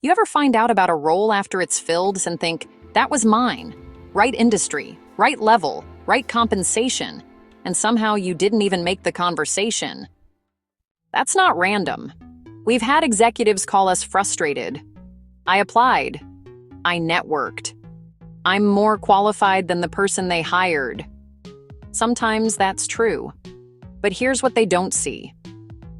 You ever find out about a role after it's filled and think, that was mine? Right industry, right level, right compensation, and somehow you didn't even make the conversation. That's not random. We've had executives call us frustrated. I applied. I networked. I'm more qualified than the person they hired. Sometimes that's true. But here's what they don't see.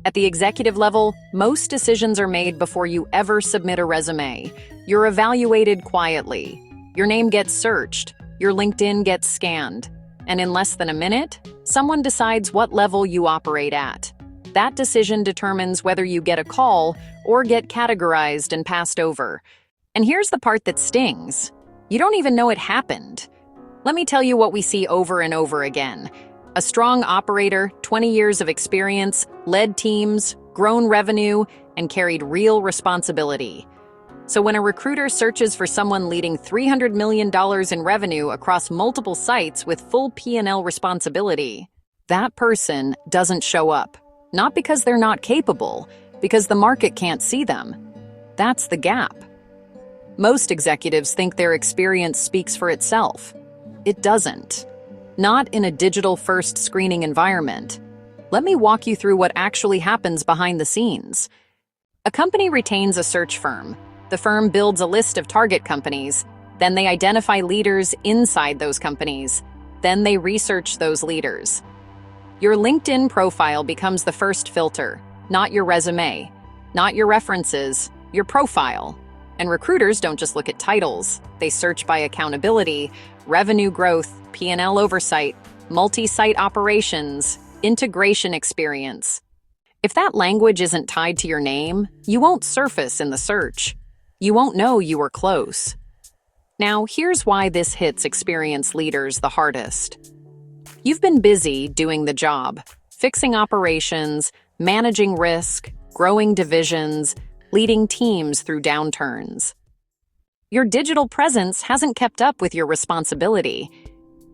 At the executive level, most decisions are made before you ever submit a resume. You're evaluated quietly. Your name gets searched. Your LinkedIn gets scanned. And in less than a minute, someone decides what level you operate at. That decision determines whether you get a call or get categorized and passed over. And here's the part that stings. You don't even know it happened. Let me tell you what we see over and over again. A strong operator, 20 years of experience, led teams, grown revenue, and carried real responsibility. So when a recruiter searches for someone leading $300 million in revenue across multiple sites with full P&L responsibility, that person doesn't show up. Not because they're not capable, because the market can't see them. That's the gap. Most executives think their experience speaks for itself. It doesn't. Not in a digital-first screening environment. Let me walk you through what actually happens behind the scenes. A company retains a search firm. The firm builds a list of target companies. Then they identify leaders inside those companies. Then they research those leaders. Your LinkedIn profile becomes the first filter, not your resume, not your references, your profile. And recruiters don't just look at titles. They search by accountability, revenue growth, P&L oversight, multi-site operations, integration experience. If that language isn't tied to your name, you won't surface in the search. You won't know you were close. Now, here's why this hits experienced leaders the hardest. You've been busy doing the job, fixing operations, managing risk, growing divisions, leading teams through downturns. Your digital presence hasn't kept up with your responsibility.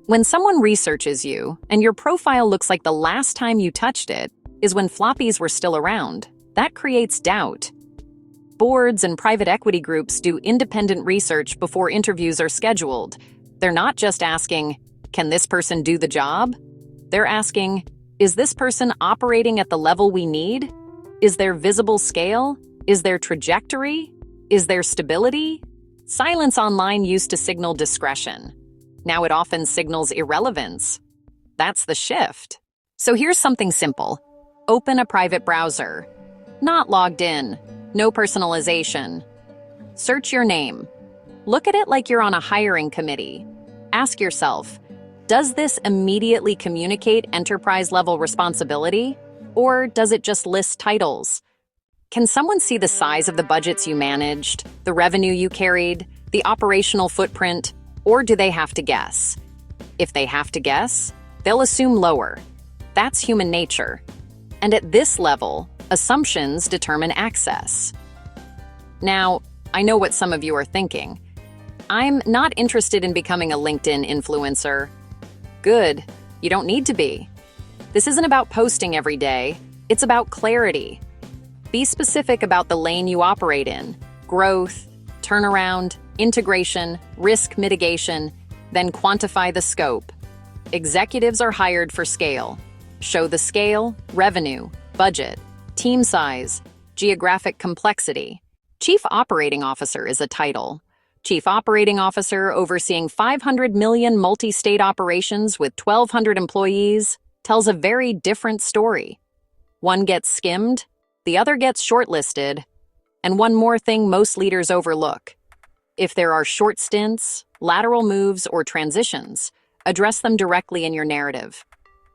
When someone researches you and your profile looks like the last time you touched it is when floppies were still around, that creates doubt. Boards and private equity groups do independent research before interviews are scheduled. They're not just asking, can this person do the job? They're asking, is this person operating at the level we need? Is there visible scale? Is there trajectory? Is there stability? Silence online used to signal discretion. Now it often signals irrelevance. That's the shift. So here's something simple. Open a private browser. Not logged in. No personalization. Search your name. Look at it like you're on a hiring committee. Ask yourself, does this immediately communicate enterprise-level responsibility? Or does it just list titles? Can someone see the size of the budgets you managed, the revenue you carried, the operational footprint, or do they have to guess? If they have to guess, they'll assume lower. That's human nature. And at this level, assumptions determine access. Now, I know what some of you are thinking. I'm not interested in becoming a LinkedIn influencer. Good, you don't need to be. This isn't about posting every day, it's about clarity. Be specific about the lane you operate in, growth, turnaround, integration, risk mitigation, then quantify the scope. Executives are hired for scale. Show the scale, revenue, budget, team size, geographic complexity. Chief Operating Officer is a title. Chief Operating Officer overseeing 500 million multi-state operations with 1,200 employees tells a very different story. One gets skimmed, the other gets shortlisted, and one more thing most leaders overlook. If there are short stints, lateral moves, or transitions, address them directly in your narrative.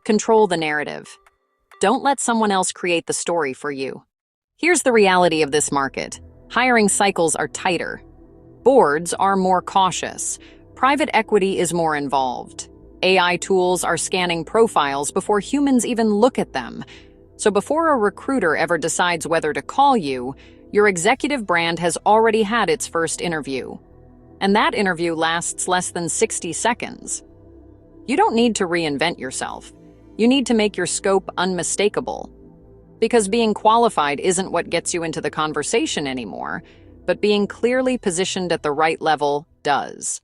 Control the narrative. Don't let someone else create the story for you. Here's the reality of this market. Hiring cycles are tighter. Boards are more cautious. Private equity is more involved. AI tools are scanning profiles before humans even look at them. So before a recruiter ever decides whether to call you, your executive brand has already had its first interview. And that interview lasts less than 60 seconds. You don't need to reinvent yourself. You need to make your scope unmistakable. Because being qualified isn't what gets you into the conversation anymore, but being clearly positioned at the right level does.